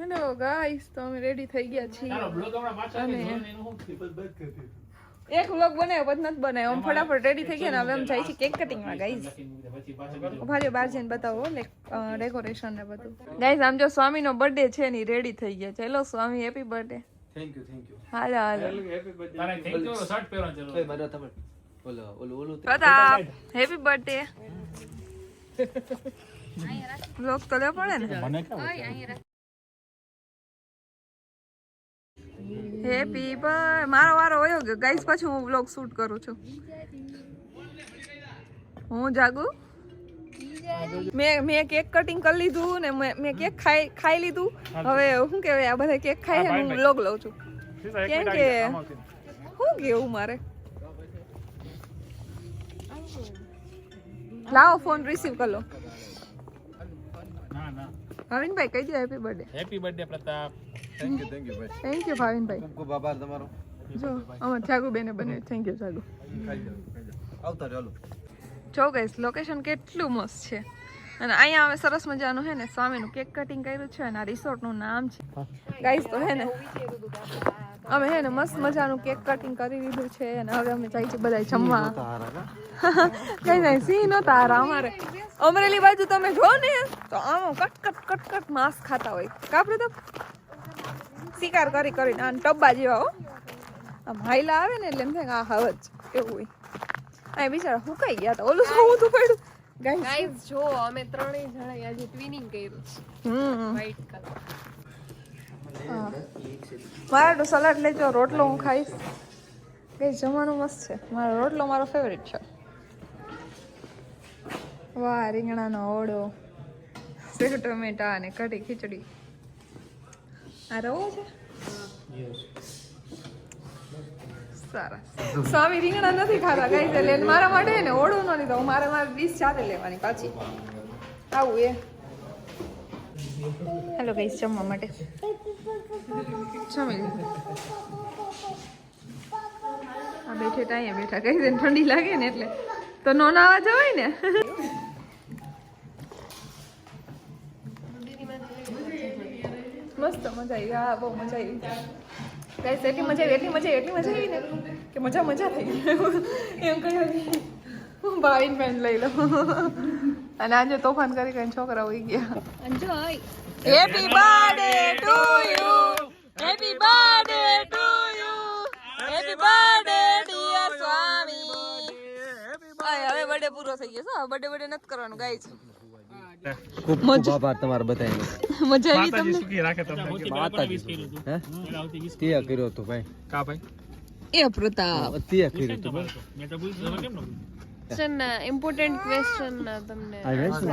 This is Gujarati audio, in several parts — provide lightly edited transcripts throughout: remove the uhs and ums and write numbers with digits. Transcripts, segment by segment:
હેલો ગાઈસ, તો અમે રેડી થઈ ગયા છીએ અને એક વ્લોગ બનાવ્યો પછી નથી બનાવ્યો. આમ ફટાફટ રેડી થઈ ગયા ને હવે અમે જાય છે કેક કટિંગ માં. ગાઈસ ભાજો બહાર જઈને બતાવો ડેકોરેશન ને બધું. ગાઈસ આમ જો સ્વામી નો બર્થડે છે ને રેડી થઈ ગયા. ચલો Swami, happy birthday. Thank you. હાલો હેપી બર્થડે. તારે થેન્ક યુ શર્ટ પહેરવાનો ચલો. ઓય મારા તમે ઓલો પ્રતાપ, હેપી બર્થડે. વ્લોગ તો લેવો પડે ને. મને હેપી બર્થડે. મારો વારો હોયો ગયો ગાઈસ, પછી હું વ્લોગ શૂટ કરું છું. હું જાગુ. મેં કેક કટિંગ કરી લીધું ને મેં કેક ખાઈ લીધું. હવે શું કહેવાય, આ બધા કેક ખાઈ હું વ્લોગ લઉં છું. કેમ કે શું કેવું મારે. લાવો ફોન રિસીવ કરી લો. ભાવિનભાઈ કહી દો happy birthday. Happy birthday Pratap. Thank you ભાઈ. થેન્ક યુ ભાવિનભાઈ. ખૂબ આભાર તમારો. જો અમાર જાગુ બેને બને. Thank you Jagu. આવતા ચાલો. જો ગાઈસ લોકેશન કેટલું મસ્ત છે અને અહીંયા હવે સરસ મજાનું હે ને સ્વામીનું કેક કટિંગ કર્યું છે અને આ રિસોર્ટનું નામ છે. ગાઈસ તો હે ને અમે હે ને મસ્ત મજાનું કેક કટિંગ કરી લીધું છે અને હવે અમે જાય છે બધા જમવા. કઈ નહીં સિંહ નતા હારા અમારે. અમરેલી બાજુ તમે જો ને તો આમ કટ માંસ ખાતા હોય. કાપડે તો શિકાર કરીને આ ટબ્બા જેવા હો. આમ હાઈલા આવે ને એટલે એમ થાય આ હવજ એવું હોય. આ બિચારા હુકાઈ ગયા હતા. ઓલું શું હતું પડ્યું. ગાઈસ જો અમે ત્રણેય જણા આજે ટ્વિનિંગ કર્યું છે. White colour. મારા તો સલાડ લેજો, રોટલો હું ખાઈશ. કઈ જમવાનું મસ્ત છે. મારો રોટલો મારો ફેવરિટ છે. વાહ, રીંગણાનો ઓળો, સેવ ટમેટા અને કઢી ખીચડી. આ રવો છે. સારા. સ્વામી રીંગણા નથી ખાતા ગાઈસ, એટલે મારા માટે ને ઓળું ન લીધો. મારે ડીશ ચાલે લેવાની પાછી. આવું એ. હેલો ગાઈસ, જમવા માટે જમી લીધું. આ બેઠે અહીંયા બેઠા. કઈ દે ઠંડી લાગે ને એટલે તો નો નાવા જવાય ને. મસ્ત મજા આવી. હા બહુ મજા આવી ગાઈસ. એટલી મજા આવી ને કે મજા થઈ ગઈ એમ કહ્યું. ભાવિન પેન લઈ લો. અને આજે તોફાન કરીને છોકરા હોઈ ગયા. Happy birthday to you, happy birthday to you, happy birthday dear Swami. હવે બર્થડે પૂરો થઈ ગયો છે. બર્થડે નથી કરવાનું ગાઈસ. ખૂબ આભાર તમારો બધાનો. મજા આવી તમને? સુખી રાખે તમને. માતાજી હે તે કર્યો તો ભાઈ. કા ભાઈ એ પ્રતાપ તે કર્યો તો ભાઈ. મેં તો પૂછ્યું કેમ ન ક્વેશ્ચન ઇમ્પોર્ટન્ટ ક્વેશ્ચન તમને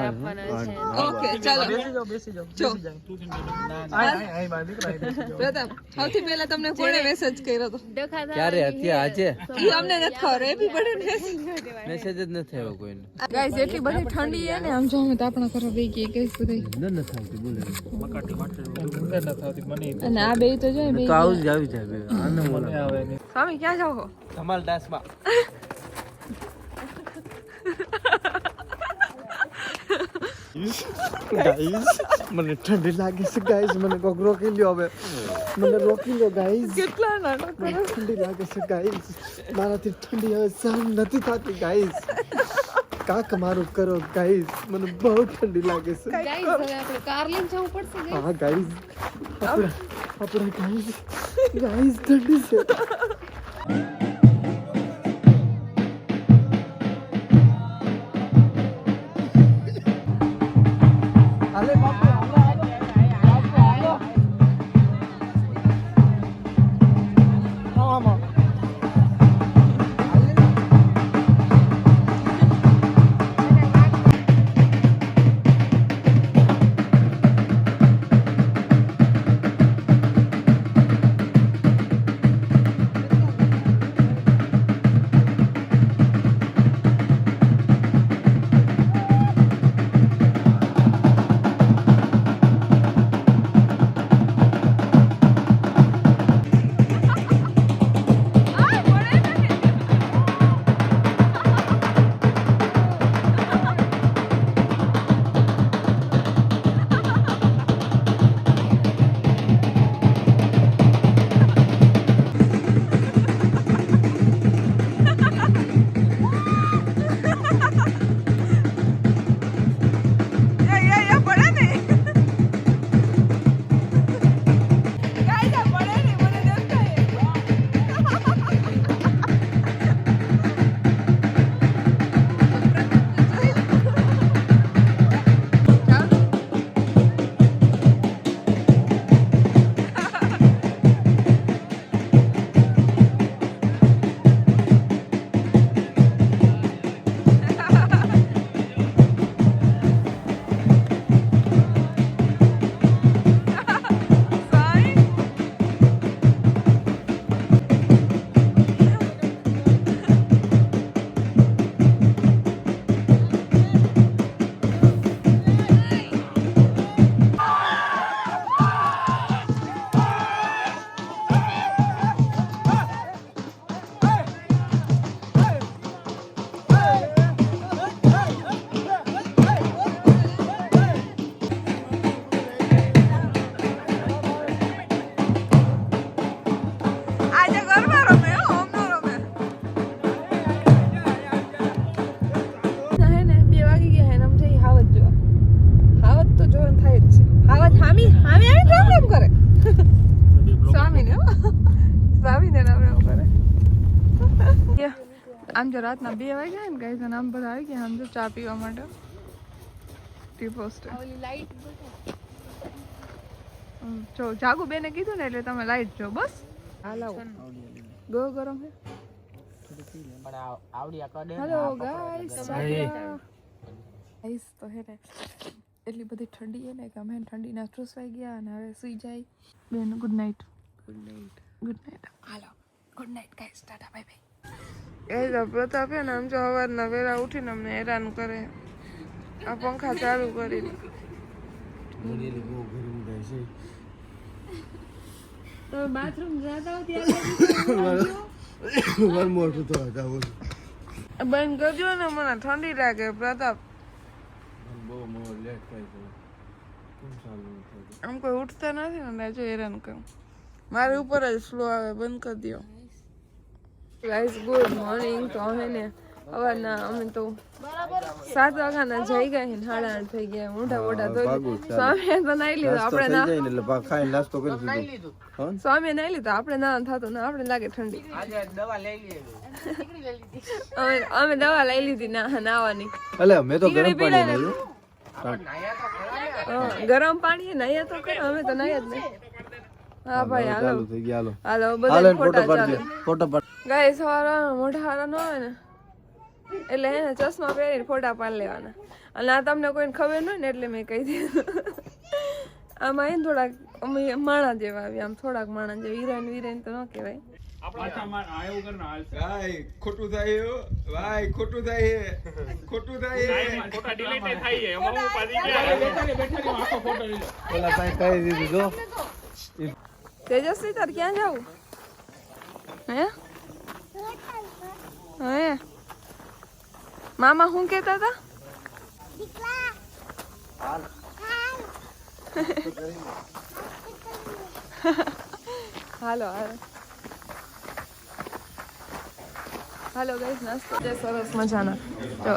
આપવાના છે. ઓકે ચાલો બેસી જાઓ જો તું કેમ પ્રતાપ સૌથી પહેલા તમને કોણે મેસેજ કર્યો હતો? ડખા ક્યારે અત્યારે આજે ઈ અમને નથી ખબર. હેપી બર્થડે મેસેજ જ નથી આવ્યો કોઈને. ગાઈસ એટલી બધી ઠંડી છે ને. આમ જો અમે તો આપણા ઘરે બેહી ગઈ ગઈ બધી. ન થાવતી બોલે મકાટી માટે ઉંદર ન થાવતી મને અને આ બે તો જો બે તો આવું જ આવી જાય આને મને આવે ને સ્વામી ક્યાં જાવ છો? ધમાલ દાસમાં ગાઈસ મને ઠંડી લાગે છે ગાઈસ. મને કોક રોકી લ્યો હવે. મને રોકી લો ગાઈસ. કેટલા નાટક મને ઠંડી લાગે છે ગાઈસ. મારાથી ઠંડી હવે સહન નથી થતી ગાઈસ. કાક મારું કરો ગાઈસ. મને બહુ ઠંડી લાગે છે. ગાઈસ હવે આપણે કાર લઈને જવું પડશે ગાઈસ. હા ગાઈસ આપણે ગાઈસ ઠંડી છે. આમ જો રાતના 2 વાગ્યા ને ગાઈસ અને આમ બધા આવી ગયા આમ જો ચા પીવા માટે ટી પોસ્ટ ઓલી લાઈટ જો જાગુ બેને કીધું ને એટલે તમે લાઈટ જો બસ હાલાવ ગો ગરમ હે પણ આવડિયા કડે હેલો ગાઈસ ગાઈસ તો હે ને એટલી બધી ઠંડી હે ને કે અમે ઠંડીના ચૂસવાઈ ગયા અને હવે સુઈ જાય બેન ગુડ નાઇટ હાલો good night guys tata bye bye એ તો પ્રતાપ હે ને આમ જો સવારના વેલા ઉઠીને અમને હેરાન કરે આ પંખા ચાલુ કરીને બાથરૂમ જતા હો ત્યારે વન મોર તો હતા બોલ બંધ કરજો ને મને ઠંડી લાગે પ્રતાપ બહુ મોર લેટ થાય છે કેમ ચાલુ આમ કોઈ ઉઠતા નથી ને રાજો હેરાન કરું મારી ઉપર જ ફ્લો આવે બંધ કરી દો ગાઈસ ગુડ મોર્નિંગ તો અમે ને સવારના અમે તો 7 વાગ્યાના જઈ ગયા ને 8:30 થઈ ગયા મોટા મોટા ધોઈ સ્વામી તો નાઈ લીધો આપણે ના એટલે ખાઈને નાસ્તો કરી દીધો સ્વામી નાઈ લીધો આપણે ના થતું ને આપણે લાગે ઠંડી આજે દવા લઈ લઈએ અમે દવા લઈ લીધી નાવાની અલે મેં તો ગરમ પાણી પીડાય નાખ્યું ગરમ પાણી નાયા તો કરે અમે તો નાયા જ નહીં હા ભાઈ હાલો ચાલુ થઈ ગયા હાલો હાલો બધા ફોટો ફોટા પાડજો ચાલે ફોટો પાડ ગાય સવારે મોઢા હારા ન હોય ને એટલે એને ચશ્મા પહેરીને ફોટા પાડી લેવાના અને આ તમને કોઈને ખબર ન હોય ને એટલે મેં કહી દીધું આમાં એને થોડાક અમે માણા જેવા આવી આમ થોડાક માણા જેવા હિરોઈન તો ન કહેવાય ખોટું થાય ભાઈ ખોટું થાય ખોટું થાય ફોટા ડિલીટ થાય છે એમાં હું પાડી ગયા બેઠા આખો ફોટો લીધો પેલા કાઈ કહી દીધું જો તેજસ્વી તાર ક્યાં જાવું હે હે મામા શું કહેતા હતા હાલો હાલો હાલો ગાઈસ નાસ્તો છે સરસ મજાના જો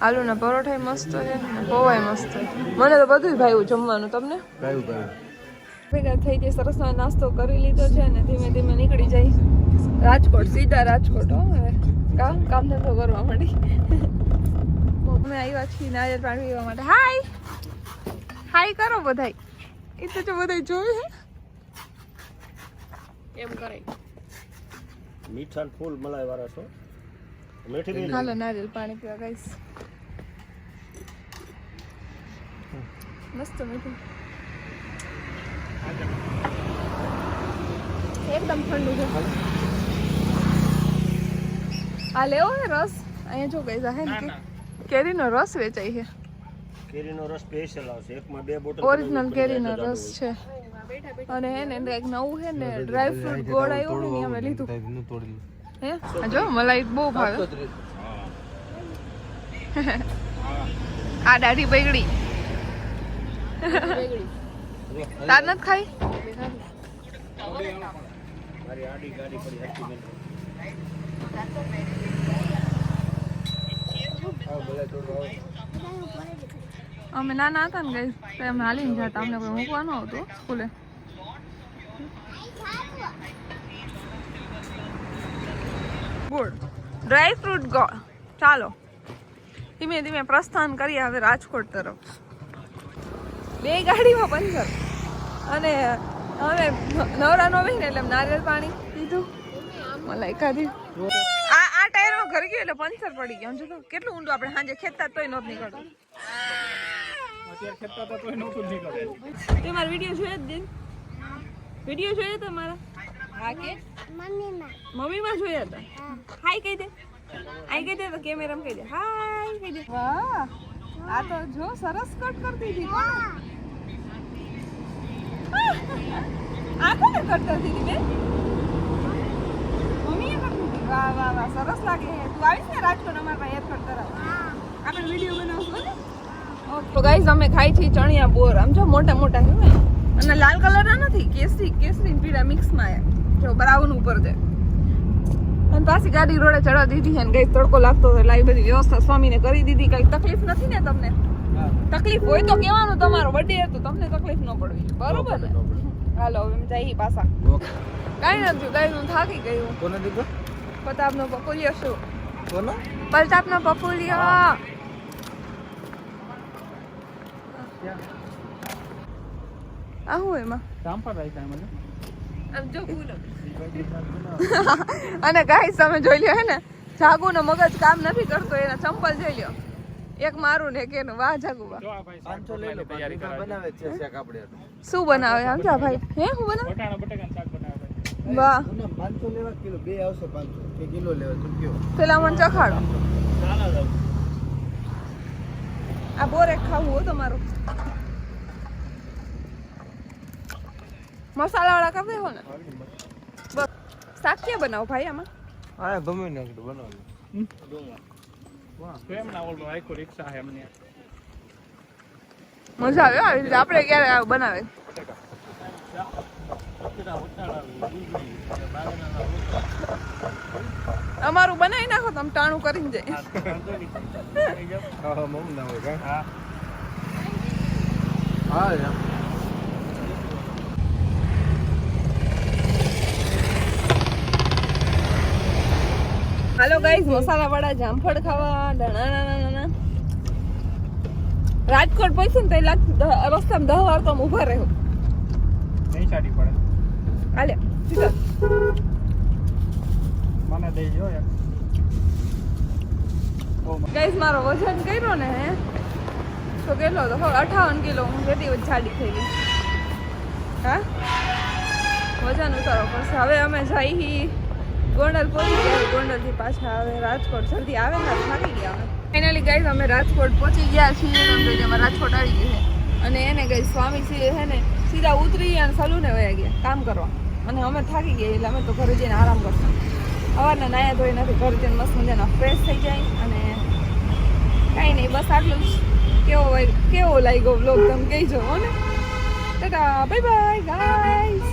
આલુના પરોઠા મસ્ત છે ને પૌવા મસ્ત છે મને તો બધું ભાવ્યું જમવાનું તમને કયું કયું ભેગા થઈ જાય સરસ નાસ્તો કરી લીધો છે ને ધીમે ધીમે નીકળી જાય રાજકોટ સીધા રાજકોટ હો હવે કામ ધંધો કરવા માંડી અમે આવ્યા છીએ નારિયેળ પાણી પીવા માટે હાય કરો બધાય એ તો જો બધાય જોયું હે એમ કરે મીઠા ફૂલ મલાઈ વાળા છો મીઠી હાલો નારિયેળ પાણી પીવા ગાઈસ મસ્ત મીઠું એકદમ ઠંડુ છે આ લેવો હે રસ અહીંયા જો ગઈ હે ને કેરીનો રસ વેચાય છે કેરીનો રસ સ્પેશિયલ આવશે એકમાં 2 બોટલ ઓરિજિનલ કેરીનો રસ છે અને હે ને એક નવું હે ને ડ્રાય ફ્રૂટ ગોળ આવ્યું ને અમે લીધું હે આ જો મલાઈ બહુ ભાવે આ દાઢી બગડી તાર નથી ખાઈ મારી આડી ગાડી પડી હતી મેં અમે નાના હતા ને ગઈ તો અમે હાલીને જતા અમને કોઈ મૂકવાનું આવતું સ્કૂલે ગુડ ડ્રાય ફ્રૂટ ગોળ ચાલો ધીમે ધીમે પ્રસ્થાન કરીએ હવે રાજકોટ તરફ 2 ગાડીમાં પંચર અને હવે નવરા નો ને એટલે નારિયેળ પાણી પીધું મલાઈ ખાધી આ ટાયરમાં ઘર ગયો એટલે પંચર પડી ગયો જો તો કેટલું ઊંડું આપણે સાંજે ખેતતા તોય નહોતું નીકળતું અત્યારે ખેતતા તો કોઈ નહોતું નીકળે તે મારો વિડિયો જોયો જ દિન વિડિયો જોયો તમારા હા કે મમ્મીમાં જોયા હતા હાય કહી દે આઈ કહી દે તો કેમેરામાં કહી દે હાય કહી દે વાહ આ તો જો સરસ કટ કરતી હતી કોણ આ કોને કટ કરતી હતી બેન મમ્મીએ કરતી હતી વાહ વાહ વાહ સરસ લાગે તું આવીશ ને રાજકોટ અમારા પાસે હેર કટ કરાવવા આપણે વિડિયો બનાવશું ને તો ગાઈઝ અમે ખાઈ છીએ ચણિયા બોર આમ જો મોટા મોટા છે અને લાલ કલરના નથી કેસરી પીળા મિક્સમાં છે જો બ્રાઉન ઉપર છે અને પાછી ગાડી રોડે ચડવા દીધી છે ને ગઈ તડકો લાગતો હતો એટલે આવી બધી વ્યવસ્થા સ્વામીને કરી દીધી કઈ તકલીફ નથી ને તમને તકલીફ હોય તો કહેવાનું તમારો બર્થડે હતો તમને તકલીફ ન પડવી બરોબર ને હાલો હવે જઈએ પાછા કાંઈ નથી ગાઈ હું થાકી ગયું કોને દીધો પ્રતાપનો પપુલિયો શું બોલો પ્રતાપનો પપુલિયો આ હું એમાં ચાંપા રાખ્યા મને આમ જો ફૂલ અને ગાઈસ તમે જોઈ લ્યો હે ને જાગુનો મગજ કામ નથી કરતો એના ચંપલ જોઈ લ્યો એક મારું ને એક એનું વાહ જાગુબા જો આ ભાઈ 500 લઈ લો તૈયારી કરાવી બનાવે છે શાક આપણે શું બનાવે સમજા ભાઈ હે હું બનાવે બટાણા બટાકાનું શાક બનાવે ભાઈ વાહ 500 લેવા કિલો બે આવશે 500 કે કિલો લેવા તો કયો પેલા મને ચખાડો ચાલો જાવ આ બોરે ખાવું હો તમારું મસાલા વાળા કરી દેવો ને બસ શાક ક્યાં બનાવો ભાઈ આમાં હા ગમે ને બનાવો તો એમના ઓલો આખો રિક્ષા હે એમને મજા આવે હો આવી રીતે આપણે ક્યારે આવું બનાવે અમારું બનાવી નાખો તમે ટાણું કરીને જાય હા મમ ના હોય કા હા હા યાર હાલો ગાઈઝ મસાલા વાળા જામફળ ખાવા નાના રાજકોટ પહોંચ્યું ને તો રસ્તામાં 10 વાર તો આમ ઊભા રહ્યો નહીં સાડી પડે હાલે સીધા મને દઈ જો યાર ગાઈઝ મારો વજન કર્યો ને હે તો કેટલો હતો 58 કિલો હું કેટલી જાડી થઈ ગઈ હા વજન ઉતારવો પડશે હવે અમે જઈ ગોંડલ પહોંચી ગયા ગોંડલથી પાછા આવે રાજકોટ જલ્દી આવે ને થાકી ગયા અમે ફાઇનલી ગાઈઝ અમે રાજકોટ પહોંચી ગયા છીએ એમ તો અમે રાજકોટ આવી ગયા છે અને એને ગઈ સ્વામી છે હે ને સીધા ઉતરી અને સલૂને વયા ગયા કામ કરવા અને અમે થાકી ગયા એટલે અમે તો ઘરે જઈને આરામ કરતા સવારના નાયા ધોઈ નથી ઘરે જઈને મસ્ત મજાના ફ્રેશ થઈ જાય અને કાંઈ નહીં બસ આટલું જ કેવો લાગ્યો બ્લોગ તમે કહીજો હો ને ટાટા બાય બાય ગાઈઝ